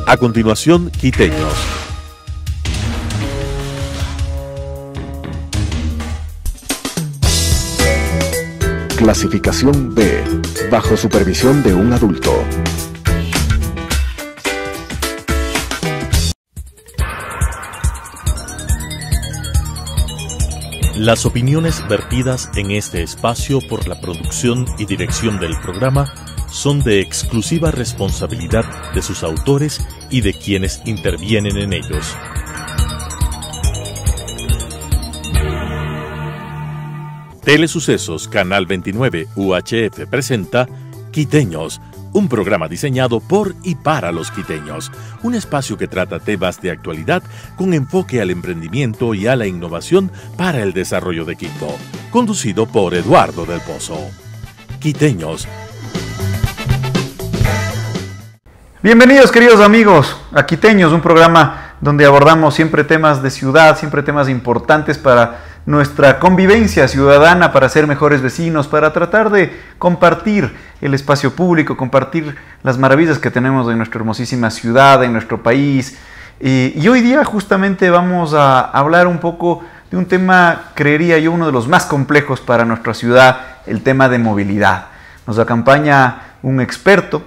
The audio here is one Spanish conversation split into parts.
A continuación, Quiteños. Clasificación B, bajo supervisión de un adulto. Las opiniones vertidas en este espacio por la producción y dirección del programa son de exclusiva responsabilidad de sus autores y de quienes intervienen en ellos. Telesucesos Canal 29 UHF presenta Quiteños, un programa diseñado por y para los quiteños, un espacio que trata temas de actualidad con enfoque al emprendimiento y a la innovación para el desarrollo de Quito, conducido por Eduardo del Pozo. Quiteños. Bienvenidos, queridos amigos, a Quiteños, un programa donde abordamos siempre temas de ciudad, siempre temas importantes para nuestra convivencia ciudadana, para ser mejores vecinos, para tratar de compartir el espacio público, compartir las maravillas que tenemos de nuestra hermosísima ciudad, en nuestro país. Y hoy día justamente vamos a hablar un poco de un tema, creería yo, uno de los más complejos para nuestra ciudad, el tema de movilidad. Nos acompaña un experto,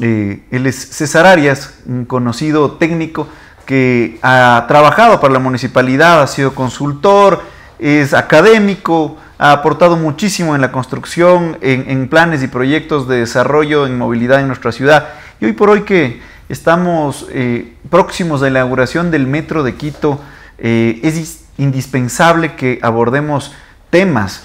él es César Arias, un conocido técnico que ha trabajado para la municipalidad, ha sido consultor, es académico, ha aportado muchísimo en la construcción, en planes y proyectos de desarrollo en movilidad en nuestra ciudad. Y hoy por hoy que estamos próximos a la inauguración del Metro de Quito, es indispensable que abordemos temas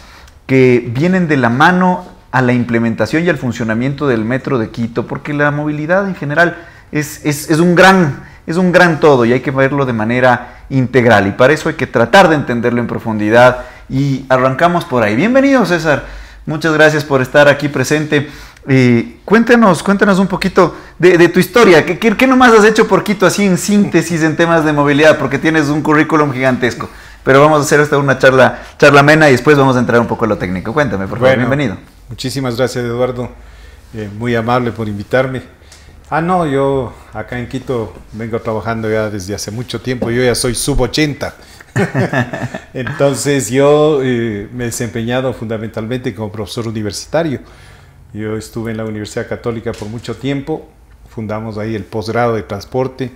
que vienen de la mano a la implementación y al funcionamiento del Metro de Quito, porque la movilidad en general es un gran todo y hay que verlo de manera integral, y para eso hay que tratar de entenderlo en profundidad, y arrancamos por ahí. Bienvenido, César, muchas gracias por estar aquí presente. Cuéntanos un poquito de tu historia. ¿Qué nomás has hecho por Quito, así en síntesis, en temas de movilidad? Porque tienes un currículum gigantesco, pero vamos a hacer esta una charla amena y después vamos a entrar un poco en lo técnico. Cuéntame, por favor. Bienvenido. Muchísimas gracias, Eduardo, muy amable por invitarme. Yo acá en Quito vengo trabajando ya desde hace mucho tiempo, yo ya soy sub-80. Entonces yo me he desempeñado fundamentalmente como profesor universitario. Yo estuve en la Universidad Católica por mucho tiempo, fundamos ahí el posgrado de transporte,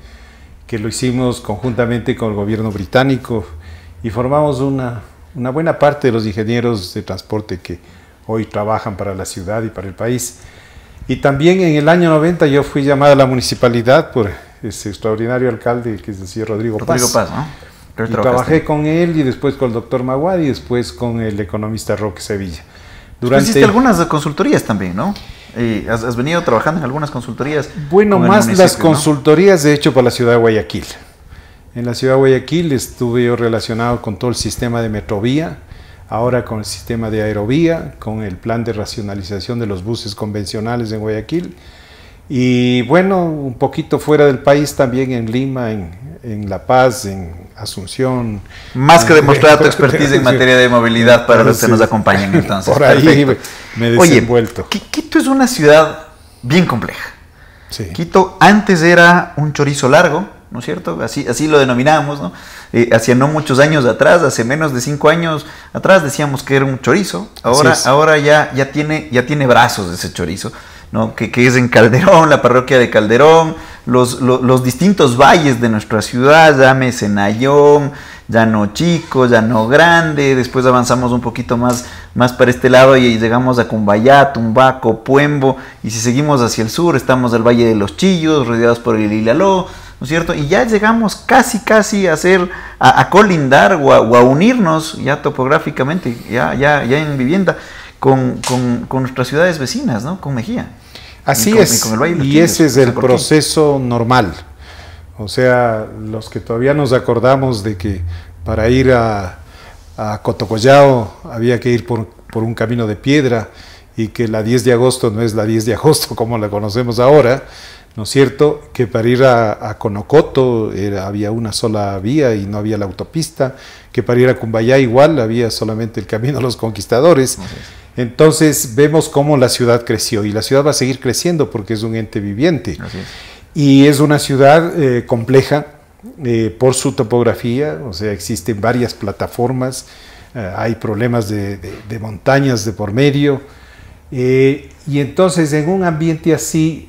que lo hicimos conjuntamente con el gobierno británico, y formamos una buena parte de los ingenieros de transporte que hoy trabajan para la ciudad y para el país. Y también en el año 90 yo fui llamado a la municipalidad por ese extraordinario alcalde, que es el señor Rodrigo Paz, ¿no? Y trabajé con él, y después con el doctor Maguad, y después con el economista Roque Sevilla. Hiciste algunas consultorías también, ¿no? ¿Has venido trabajando en algunas consultorías? Bueno, más las consultorías, ¿no? De hecho, para la ciudad de Guayaquil. En la ciudad de Guayaquil estuve yo relacionado con todo el sistema de metrovía, ahora con el sistema de aerovía, con el plan de racionalización de los buses convencionales en Guayaquil, y bueno, un poquito fuera del país también, en Lima, en La Paz, en Asunción. Más que demostrar tu expertise en materia de movilidad para los que nos acompañan, entonces. Por ahí me he desenvuelto. Oye, Quito es una ciudad bien compleja. Sí. Quito antes era un chorizo largo, ¿no es cierto? Así lo denominamos, ¿no? Hace no muchos años atrás, hace menos de 5 años atrás, decíamos que era un chorizo. Ahora ya tiene brazos ese chorizo, ¿no? Que es en Calderón, la parroquia de Calderón, los distintos valles de nuestra ciudad, llámese Nayón, Llano Chico, Llano Grande, después avanzamos un poquito más para este lado y llegamos a Cumbayá, Tumbaco, Puembo, y si seguimos hacia el sur estamos del Valle de los Chillos, rodeados por el Ilaló, ¿no es cierto? Y ya llegamos casi a colindar o a unirnos ya topográficamente, ya en vivienda, con nuestras ciudades vecinas, ¿no? Con Mejía. Así es, y ese es el proceso normal. O sea, los que todavía nos acordamos de que para ir a Cotocollao había que ir por un camino de piedra, y que la 10 de agosto no es la 10 de agosto como la conocemos ahora, ¿no es cierto? Que para ir a Conocoto había una sola vía y no había la autopista, que para ir a Cumbayá igual había solamente el camino a los conquistadores. Entonces vemos cómo la ciudad creció, y la ciudad va a seguir creciendo porque es un ente viviente. Y es una ciudad compleja por su topografía, o sea, existen varias plataformas, hay problemas de montañas de por medio, y entonces en un ambiente así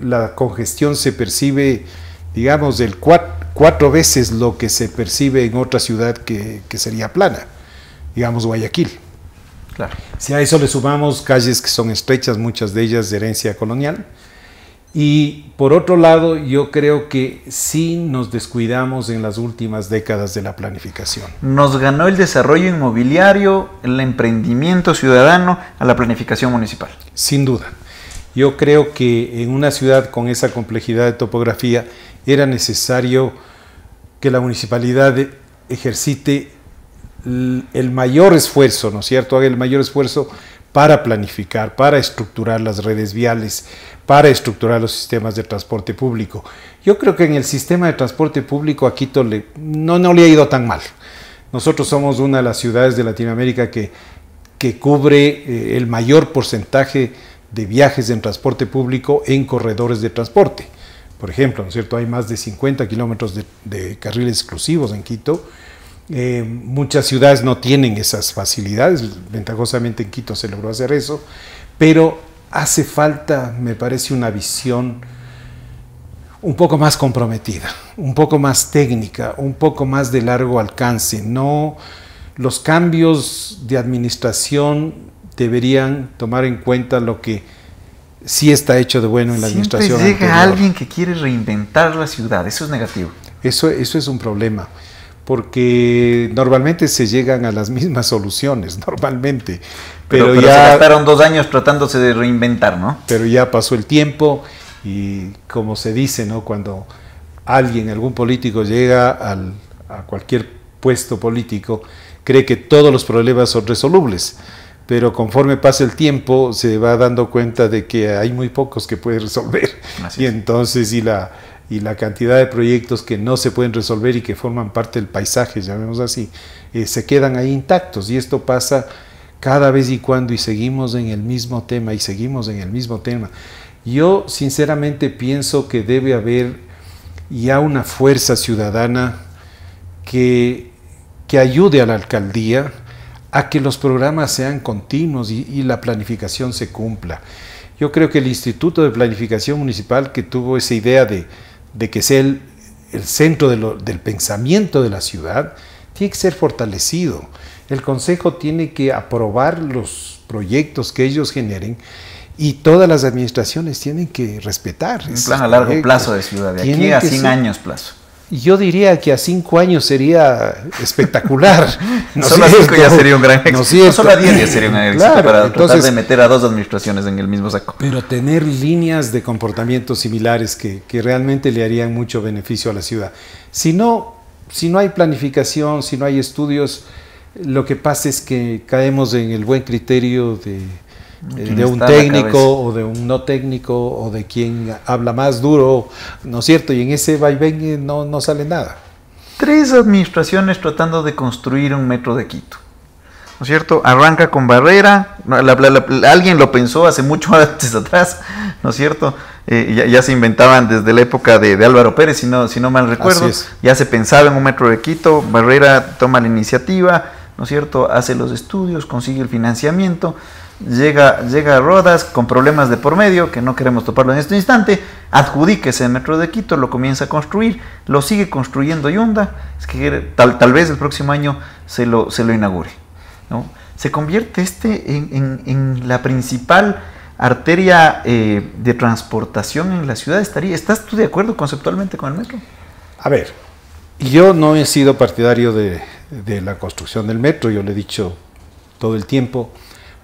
la congestión se percibe, digamos, cuatro veces lo que se percibe en otra ciudad que sería plana, digamos Guayaquil. Claro. Si a eso le sumamos calles que son estrechas, muchas de ellas de herencia colonial, y por otro lado yo creo que sí nos descuidamos en las últimas décadas de la planificación. Nos ganó el desarrollo inmobiliario, el emprendimiento ciudadano a la planificación municipal. Sin duda. Yo creo que en una ciudad con esa complejidad de topografía era necesario que la municipalidad ejercite el mayor esfuerzo, ¿no es cierto? Haga el mayor esfuerzo para planificar, para estructurar las redes viales, para estructurar los sistemas de transporte público. Yo creo que en el sistema de transporte público a Quito no le ha ido tan mal. Nosotros somos una de las ciudades de Latinoamérica que cubre el mayor porcentaje de viajes en transporte público en corredores de transporte. Por ejemplo, ¿no es cierto? Hay más de 50 kilómetros de carriles exclusivos en Quito. Muchas ciudades no tienen esas facilidades, ventajosamente en Quito se logró hacer eso, pero hace falta, me parece, una visión un poco más comprometida, un poco más técnica, un poco más de largo alcance. No, los cambios de administración deberían tomar en cuenta lo que sí está hecho de bueno en la administración anterior. Llega anterior. alguien que quiere reinventar la ciudad, eso es negativo. Eso es un problema, porque normalmente se llegan a las mismas soluciones, normalmente. Pero ya se gastaron 2 años tratándose de reinventar, ¿no? Pero ya pasó el tiempo y como se dice, ¿no? Cuando algún político llega a cualquier puesto político, cree que todos los problemas son resolubles. Pero conforme pasa el tiempo se va dando cuenta de que hay muy pocos que puede resolver. Así y es. entonces y la cantidad de proyectos que no se pueden resolver y que forman parte del paisaje, llamémoslo así, se quedan ahí intactos. Y esto pasa cada vez y cuando y seguimos en el mismo tema y seguimos en el mismo tema. Yo sinceramente pienso que debe haber ya una fuerza ciudadana que ayude a la alcaldía a que los programas sean continuos y la planificación se cumpla. Yo creo que el Instituto de Planificación Municipal, que tuvo esa idea de que sea el centro del pensamiento de la ciudad, tiene que ser fortalecido. El Consejo tiene que aprobar los proyectos que ellos generen y todas las administraciones tienen que respetar. Un plan a largo plazo de ciudad, de aquí a 100 años plazo. Yo diría que a 5 años sería espectacular. ¿No solo a 5 ya sería un gran éxito. No solo a 10 ya sería un gran éxito, claro, para entonces, tratar de meter a 2 administraciones en el mismo saco. Pero tener líneas de comportamiento similares que realmente le harían mucho beneficio a la ciudad. Si no hay planificación, si no hay estudios, lo que pasa es que caemos en el buen criterio de un técnico o de un no técnico o de quien habla más duro, ¿no es cierto? Y en ese vaivén no sale nada. 3 administraciones tratando de construir un metro de Quito, ¿no es cierto? Arranca con Barrera, alguien lo pensó hace mucho antes atrás, ¿no es cierto? Ya se inventaban desde la época de Álvaro Pérez, si no mal recuerdo, ya se pensaba en un metro de Quito. Barrera toma la iniciativa, ¿no es cierto? Hace los estudios, consigue el financiamiento. Llega a Rodas con problemas de por medio, que no queremos toparlo en este instante, adjudica ese metro de Quito, lo comienza a construir, lo sigue construyendo Yunda, es que tal vez el próximo año se lo inaugure, ¿no? Se convierte en la principal arteria de transportación en la ciudad. ¿Estás tú de acuerdo conceptualmente con el metro? A ver, yo no he sido partidario de la construcción del metro, yo lo he dicho todo el tiempo,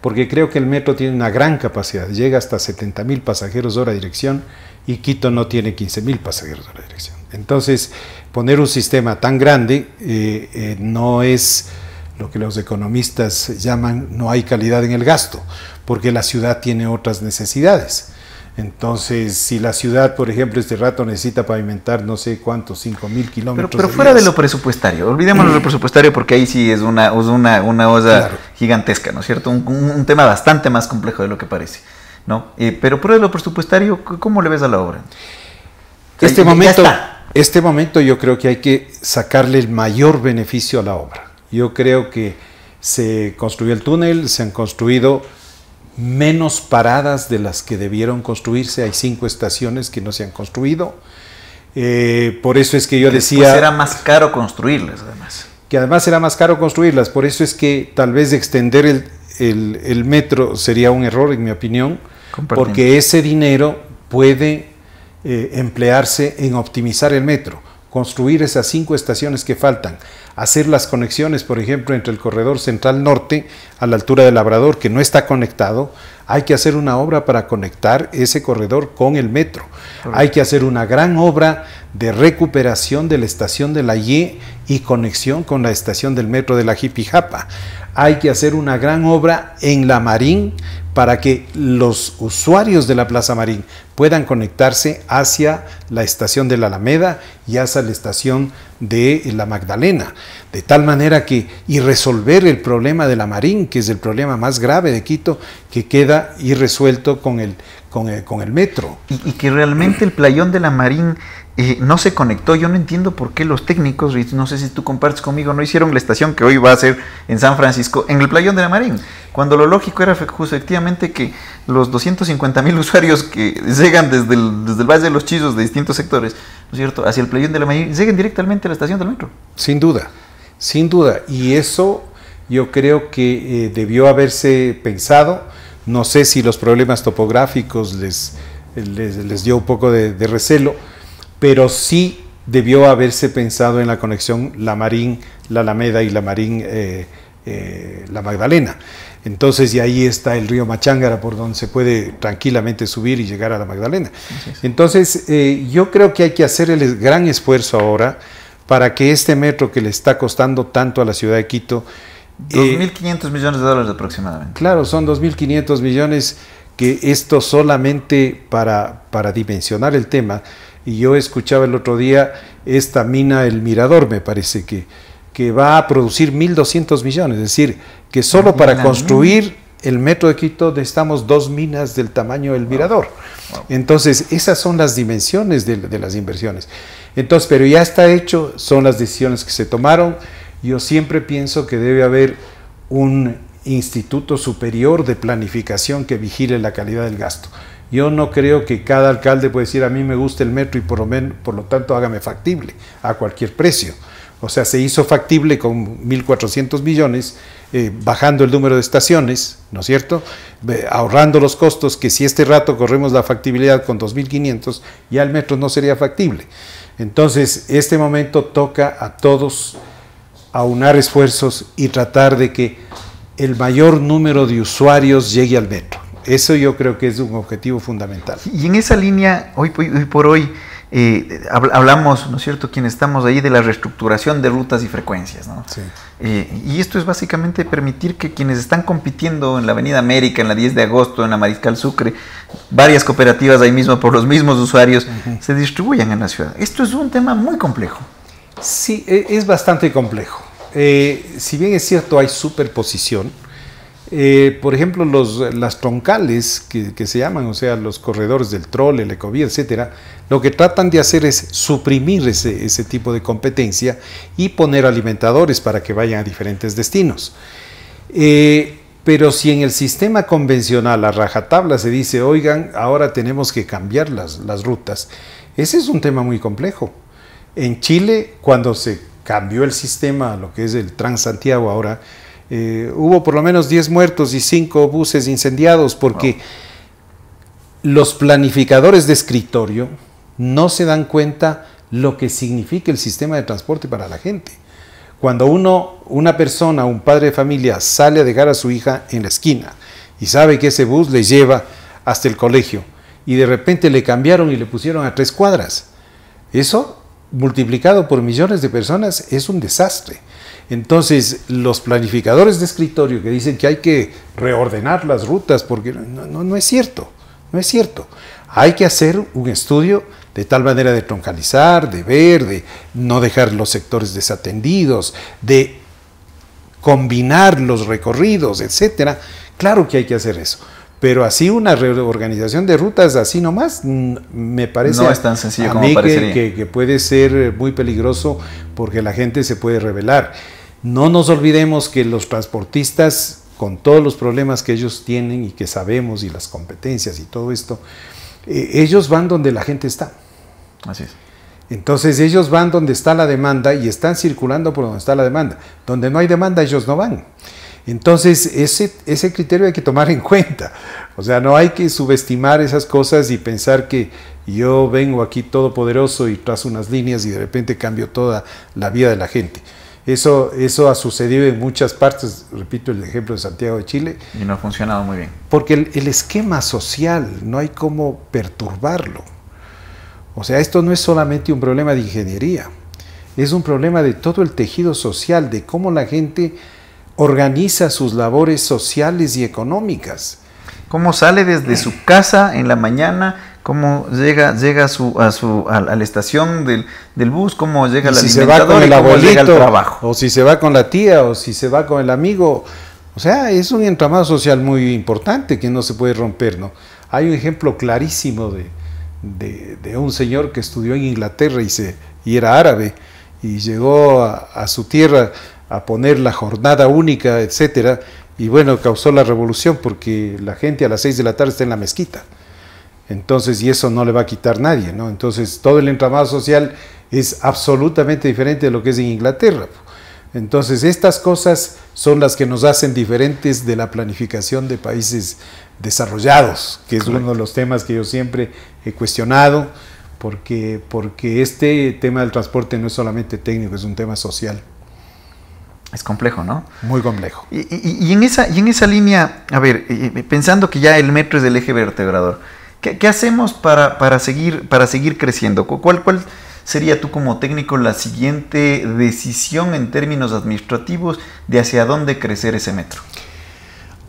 porque creo que el metro tiene una gran capacidad, llega hasta 70.000 pasajeros hora dirección y Quito no tiene 15.000 pasajeros hora dirección. Entonces, poner un sistema tan grande no es lo que los economistas llaman no hay calidad en el gasto, porque la ciudad tiene otras necesidades. Entonces, si la ciudad, por ejemplo, este rato necesita pavimentar no sé cuántos, 5.000 kilómetros. Pero fuera de lo presupuestario, olvidémonos de lo presupuestario porque ahí sí es una olla claro, gigantesca, ¿no es cierto? Un tema bastante más complejo de lo que parece, ¿no? Pero fuera de lo presupuestario, ¿cómo le ves a la obra? Este momento yo creo que hay que sacarle el mayor beneficio a la obra. Yo creo que se construyó el túnel, se han construido menos paradas de las que debieron construirse. Hay 5 estaciones que no se han construido. Por eso es que yo decía... Pues era más caro construirlas, además. Que además era más caro construirlas. Por eso es que tal vez extender el metro sería un error, en mi opinión, porque ese dinero puede emplearse en optimizar el metro, construir esas 5 estaciones que faltan, hacer las conexiones, por ejemplo, entre el corredor central norte a la altura del Labrador, que no está conectado. Hay que hacer una obra para conectar ese corredor con el metro. Hay que hacer una gran obra de recuperación de la estación de la Y y conexión con la estación del metro de la Jipijapa. Hay que hacer una gran obra en la Marín para que los usuarios de la Plaza Marín puedan conectarse hacia la estación de la Alameda y hacia la estación de la Magdalena, de tal manera que, y resolver el problema de la Marín, que es el problema más grave de Quito, que queda irresuelto con el metro. Y que realmente el playón de la Marín no se conectó. Yo no entiendo por qué los técnicos, y no sé si tú compartes conmigo, no hicieron la estación que hoy va a ser en San Francisco, en el playón de la Marín, cuando lo lógico era efectivamente que los 250,000 usuarios que llegan desde el Valle de los Chizos de distintos sectores, ¿no es cierto?, hacia el playón de la Marín, lleguen directamente a la estación del metro. Sin duda, sin duda. Y eso yo creo que debió haberse pensado. No sé si los problemas topográficos les dio un poco de recelo, pero sí debió haberse pensado en la conexión La Marín, la Alameda y la Marín, la Magdalena. Entonces, y ahí está el río Machángara, por donde se puede tranquilamente subir y llegar a la Magdalena. Entonces, yo creo que hay que hacer el gran esfuerzo ahora para que este metro que le está costando tanto a la ciudad de Quito... 2.500 millones de dólares aproximadamente. Claro, son 2.500 millones, que esto solamente para dimensionar el tema. Y yo escuchaba el otro día esta mina El Mirador, me parece que va a producir 1.200 millones, es decir, que solo para construir el metro de Quito necesitamos 2 minas del tamaño del Mirador. Entonces, esas son las dimensiones de las inversiones. Entonces, pero ya está hecho, son las decisiones que se tomaron. Yo siempre pienso que debe haber un instituto superior de planificación que vigile la calidad del gasto. Yo no creo que cada alcalde pueda decir: a mí me gusta el metro y por lo tanto hágame factible a cualquier precio. O sea, se hizo factible con 1.400 millones, bajando el número de estaciones, ¿no es cierto?, ahorrando los costos, que si este rato corremos la factibilidad con 2.500, ya el metro no sería factible. Entonces, este momento toca a todos aunar esfuerzos y tratar de que el mayor número de usuarios llegue al metro. Eso yo creo que es un objetivo fundamental. Y en esa línea, hoy por hoy, hablamos, ¿no es cierto?, quienes estamos ahí, de la reestructuración de rutas y frecuencias, ¿no? Sí. Y esto es básicamente permitir que quienes están compitiendo en la Avenida América, en la 10 de agosto, en la Mariscal Sucre, varias cooperativas ahí mismo por los mismos usuarios, se distribuyan en la ciudad. Esto es un tema muy complejo. Sí, es bastante complejo. Si bien es cierto, hay superposición. Por ejemplo, las troncales que se llaman, o sea, los corredores del Trole, el Ecovía, etcétera, lo que tratan de hacer es suprimir ese tipo de competencia y poner alimentadores para que vayan a diferentes destinos. Pero si en el sistema convencional a rajatabla se dice: oigan, ahora tenemos que cambiar las rutas, ese es un tema muy complejo. En Chile, cuando se cambió el sistema, lo que es el Transantiago ahora, hubo por lo menos 10 muertos y 5 buses incendiados, porque los planificadores de escritorio no se dan cuenta lo que significa el sistema de transporte para la gente. Cuando una persona, un padre de familia, sale a dejar a su hija en la esquina y sabe que ese bus le lleva hasta el colegio, y de repente le cambiaron y le pusieron a 3 cuadras, eso multiplicado por millones de personas es un desastre. Entonces, los planificadores de escritorio que dicen que hay que reordenar las rutas, porque no es cierto, no es cierto. Hay que hacer un estudio de tal manera de troncalizar, de ver, de no dejar los sectores desatendidos, de combinar los recorridos, etcétera. Claro que hay que hacer eso, Pero así una reorganización de rutas, así nomás, me parece no es tan sencillo a como mí parecería. que puede ser muy peligroso porque la gente se puede rebelar. No nos olvidemos que los transportistas, con todos los problemas que ellos tienen y que sabemos y las competencias y todo esto, ellos van donde la gente está. Así es. Entonces ellos van donde está la demanda y están circulando por donde está la demanda. Donde no hay demanda ellos no van. Entonces ese criterio hay que tomar en cuenta. O sea, no hay que subestimar esas cosas y pensar que yo vengo aquí todopoderoso y trazo unas líneas y de repente cambio toda la vida de la gente. Eso ha sucedido en muchas partes, repito el ejemplo de Santiago de Chile. Y no ha funcionado muy bien. Porque el esquema social no hay cómo perturbarlo. O sea, esto no es solamente un problema de ingeniería, es un problema de todo el tejido social, de cómo la gente organiza sus labores sociales y económicas. ¿Cómo sale desde su casa en la mañana? ¿Cómo llega a la estación del bus? ¿Cómo llega al si alimentador? Se va con el ¿Y cómo llega al abuelito, trabajo? o si se va con la tía, o si se va con el amigo. O sea, es un entramado social muy importante que no se puede romper, ¿no? Hay un ejemplo clarísimo de un señor que estudió en Inglaterra y era árabe, y llegó a su tierra a poner la jornada única, etcétera, y bueno, causó la revolución porque la gente a las 6 de la tarde está en la mezquita. Entonces, y eso no le va a quitar nadie, ¿no? Entonces, todo el entramado social es absolutamente diferente de lo que es en Inglaterra. Entonces, estas cosas son las que nos hacen diferentes de la planificación de países desarrollados, que es uno de los temas que yo siempre he cuestionado, porque este tema del transporte no es solamente técnico, es un tema social. Es complejo, ¿no? Muy complejo. Y en esa línea, a ver, pensando que ya el metro es el eje vertebrador, ¿qué hacemos para seguir creciendo? ¿Cuál sería tú como técnico la siguiente decisión en términos administrativos de hacia dónde crecer ese metro?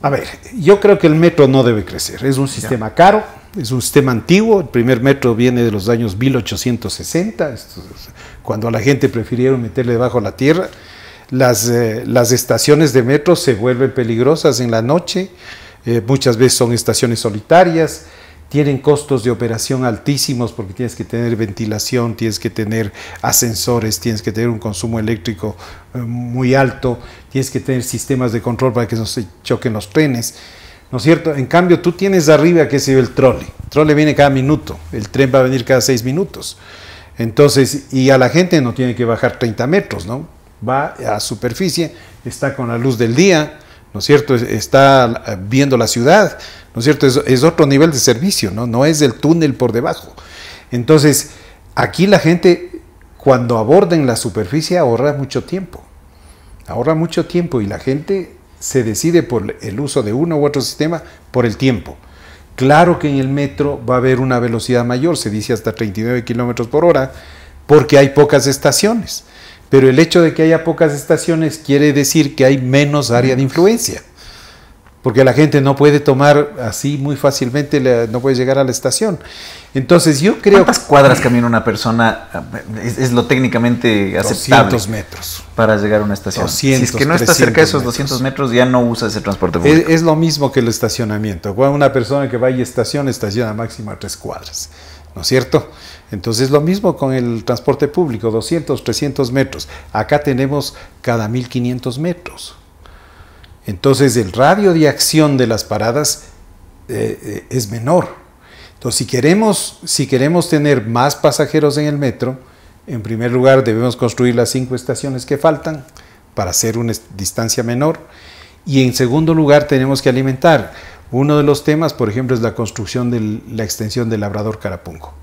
A ver, yo creo que el metro no debe crecer. Es un sistema caro, es un sistema antiguo. El primer metro viene de los años 1860, cuando a la gente prefirieron meterle debajo la tierra. Las estaciones de metro se vuelven peligrosas en la noche, muchas veces son estaciones solitarias, tienen costos de operación altísimos porque tienes que tener ventilación, tienes que tener ascensores, tienes que tener un consumo eléctrico muy alto, tienes que tener sistemas de control para que no se choquen los trenes, ¿no es cierto? En cambio, tú tienes arriba, qué sé yo, el trole viene cada minuto, el tren va a venir cada 6 minutos. Entonces, y a la gente no tiene que bajar 30 metros, ¿no? Va a superficie, está con la luz del día, ¿no es cierto? Está viendo la ciudad, ¿no es cierto? Es otro nivel de servicio, ¿no? No es el túnel por debajo. Entonces, aquí la gente, cuando aborda en la superficie, ahorra mucho tiempo y la gente se decide por el uso de uno u otro sistema por el tiempo. Claro que en el metro va a haber una velocidad mayor, se dice hasta 39 kilómetros por hora, porque hay pocas estaciones. Pero el hecho de que haya pocas estaciones quiere decir que hay menos área de influencia, porque la gente no puede tomar así muy fácilmente, no puede llegar a la estación. Entonces yo creo... ¿Cuántas cuadras camina una persona? Es lo técnicamente aceptable. 200 metros. Para llegar a una estación. 200, si es que no está cerca de esos 200 metros, ya no usa ese transporte público. Es lo mismo que el estacionamiento. Una persona que vaya a estaciona máximo a 3 cuadras, ¿no es cierto? Entonces lo mismo con el transporte público, 200, 300 metros. Acá tenemos cada 1500 metros. Entonces el radio de acción de las paradas es menor. Entonces si queremos tener más pasajeros en el metro, en primer lugar debemos construir las 5 estaciones que faltan para hacer una distancia menor. Y en segundo lugar tenemos que alimentar. Uno de los temas, por ejemplo, es la construcción de la extensión del Labrador Carapungo.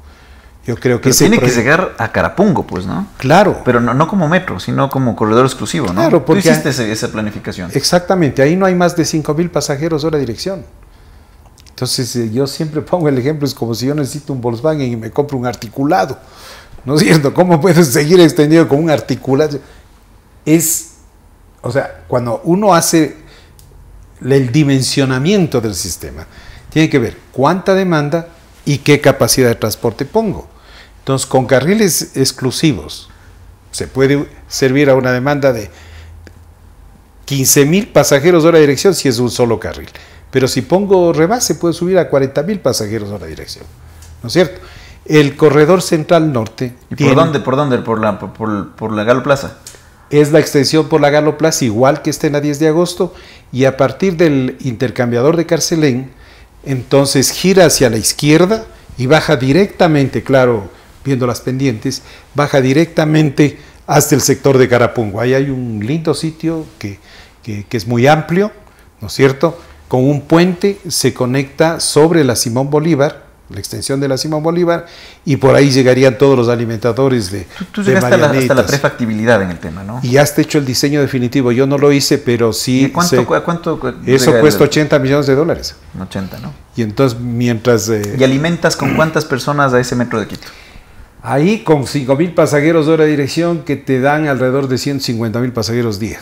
Yo creo que tiene que llegar a Carapungo, pues, ¿no? Claro. Pero no como metro, sino como corredor exclusivo, ¿no? Claro, porque tú hiciste esa planificación. Exactamente, ahí no hay más de 5,000 pasajeros hora dirección. Entonces, yo siempre pongo el ejemplo, es como si yo necesito un Volkswagen y me compro un articulado, ¿no es cierto? ¿Cómo puedes seguir extendido con un articulado? O sea, cuando uno hace el dimensionamiento del sistema, tiene que ver cuánta demanda y qué capacidad de transporte pongo. Entonces, con carriles exclusivos se puede servir a una demanda de 15,000 pasajeros hora de dirección si es un solo carril. pero si pongo rebase puedo subir a 40.000 pasajeros hora dirección, ¿no es cierto? El corredor central norte. ¿Y por dónde? ¿Por la Galo Plaza? Es la extensión por la Galo Plaza, igual que está en la 10 de agosto, y a partir del intercambiador de Carcelén, entonces gira hacia la izquierda y baja directamente, claro, viendo las pendientes, baja directamente hasta el sector de Carapungo. Ahí hay un lindo sitio que es muy amplio, ¿no es cierto? Con un puente se conecta sobre la Simón Bolívar, la extensión de la Simón Bolívar, y por ahí llegarían todos los alimentadores de Tú llegaste hasta la prefactibilidad en el tema, ¿no? Y ya está hecho el diseño definitivo. Yo no lo hice, pero sí. ¿Cuánto eso cuesta $80 millones. 80, ¿no? Y entonces, mientras... ¿Y alimentas con cuántas personas a ese metro de Quito? Ahí con 5.000 pasajeros de hora de dirección, que te dan alrededor de 150.000 pasajeros día.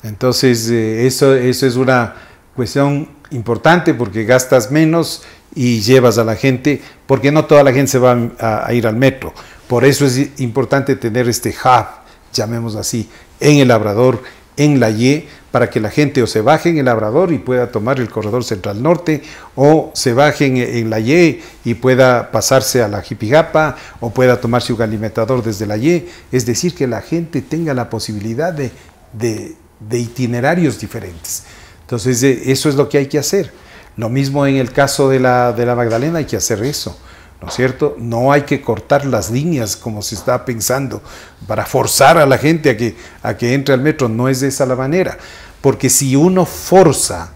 Entonces, eso es una cuestión importante, porque gastas menos y llevas a la gente, porque no toda la gente se va a ir al metro. Por eso es importante tener este hub, llamemos así, en el Labrador, en la Y, para que la gente o se baje en el Labrador y pueda tomar el corredor central norte, o se baje en la Y y pueda pasarse a la Jipigapa, o pueda tomarse un alimentador desde la Y. Es decir, que la gente tenga la posibilidad de itinerarios diferentes. Entonces, eso es lo que hay que hacer. Lo mismo en el caso de la Magdalena, hay que hacer eso, ¿no es cierto? No hay que cortar las líneas como se está pensando para forzar a la gente a que entre al metro. No es de esa la manera, porque si uno forza,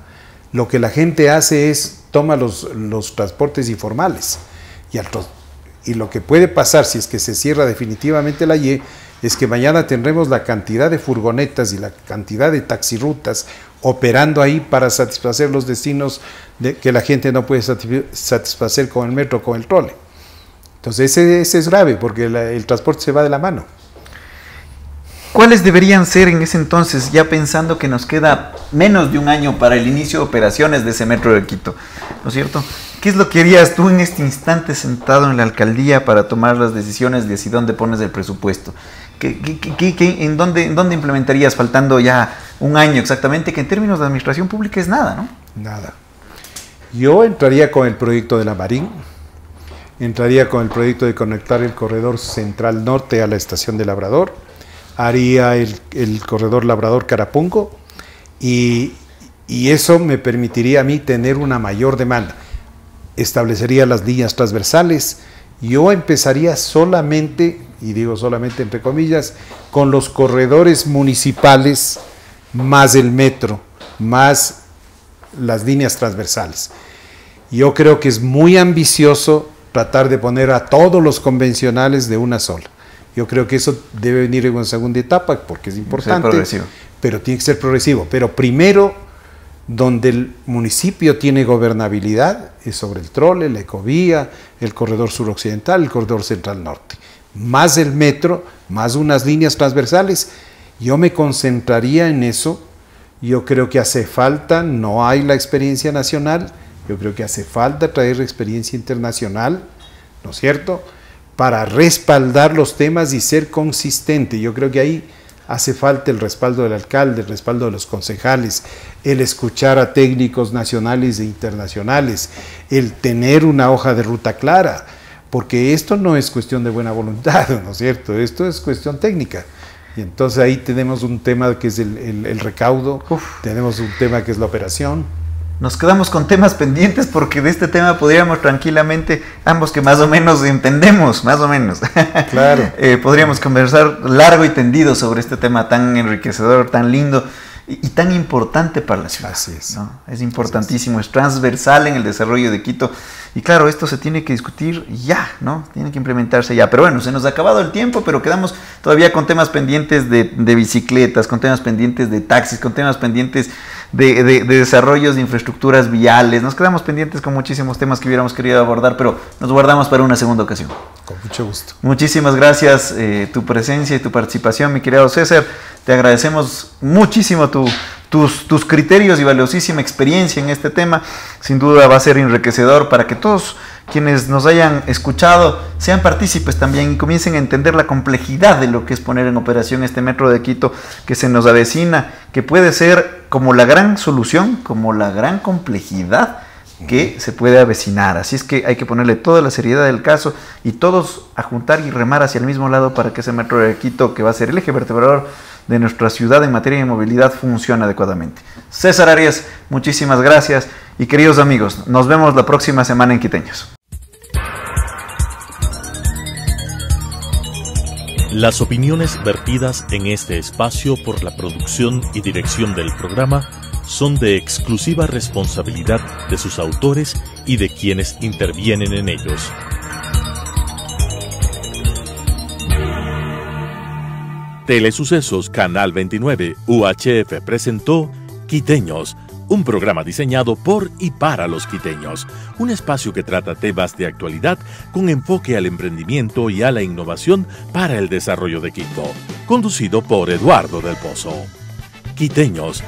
lo que la gente hace es toma los transportes informales, y lo que puede pasar si es que se cierra definitivamente la Y, es que mañana tendremos la cantidad de furgonetas y la cantidad de taxirutas operando ahí para satisfacer los destinos que la gente no puede satisfacer con el metro, con el trole. Entonces ese es grave, porque el transporte se va de la mano. ¿Cuáles deberían ser en ese entonces, ya pensando que nos queda menos de un año para el inicio de operaciones de ese metro de Quito, ¿no es cierto? ¿Qué es lo que harías tú en este instante sentado en la alcaldía para tomar las decisiones de hacia dónde pones el presupuesto? ¿En dónde implementarías, faltando ya un año exactamente, que en términos de administración pública es nada, ¿no? Nada. Yo entraría con el proyecto de la Marín, entraría con el proyecto de conectar el corredor central norte a la estación de Labrador, haría el corredor Labrador-Carapungo, y eso me permitiría a mí tener una mayor demanda. Establecería las líneas transversales. Yo empezaría solamente, y digo solamente entre comillas, con los corredores municipales, más el metro, más las líneas transversales. Yo creo que es muy ambicioso tratar de poner a todos los convencionales de una sola. Yo creo que eso debe venir en una segunda etapa, porque es importante, pero tiene que ser progresivo. Pero primero, donde el municipio tiene gobernabilidad, es sobre el trole, la ecovía, el corredor suroccidental, el corredor central norte. Más el metro, más unas líneas transversales. Yo me concentraría en eso. Yo creo que hace falta, no hay la experiencia nacional, yo creo que hace falta traer experiencia internacional, ¿no es cierto?, para respaldar los temas y ser consistente. Yo creo que ahí hace falta el respaldo del alcalde, el respaldo de los concejales, el escuchar a técnicos nacionales e internacionales, el tener una hoja de ruta clara, porque esto no es cuestión de buena voluntad, ¿no es cierto?, esto es cuestión técnica. Y entonces ahí tenemos un tema que es el recaudo, tenemos un tema que es la operación. Nos quedamos con temas pendientes, porque de este tema podríamos tranquilamente, ambos que más o menos entendemos, más o menos, claro. Podríamos conversar largo y tendido sobre este tema tan enriquecedor, tan lindo y tan importante para la ciudad. Así es. ¿No? Es importantísimo, es transversal en el desarrollo de Quito. Y claro, esto se tiene que discutir ya, ¿no? Tiene que implementarse ya. Pero bueno, se nos ha acabado el tiempo, pero quedamos todavía con temas pendientes de bicicletas, con temas pendientes de taxis, con temas pendientes de desarrollos de infraestructuras viales. Nos quedamos pendientes con muchísimos temas que hubiéramos querido abordar, pero nos guardamos para una segunda ocasión. Con mucho gusto. Muchísimas gracias, tu presencia y tu participación, mi querido César. Te agradecemos muchísimo tus criterios y valiosísima experiencia en este tema. Sin duda va a ser enriquecedor para que todos quienes nos hayan escuchado sean partícipes también y comiencen a entender la complejidad de lo que es poner en operación este metro de Quito que se nos avecina, que puede ser como la gran solución, como la gran complejidad que se puede avecinar. Así es que hay que ponerle toda la seriedad del caso y todos a juntar y remar hacia el mismo lado para que ese metro de Quito, que va a ser el eje vertebrador de nuestra ciudad en materia de movilidad, funcione adecuadamente. César Arias, muchísimas gracias y queridos amigos, nos vemos la próxima semana en Quiteños. Las opiniones vertidas en este espacio por la producción y dirección del programa son de exclusiva responsabilidad de sus autores y de quienes intervienen en ellos. Telesucesos Canal 29 UHF presentó Quiteños, un programa diseñado por y para los quiteños, un espacio que trata temas de actualidad con enfoque al emprendimiento y a la innovación para el desarrollo de Quito, conducido por Eduardo del Pozo. Quiteños,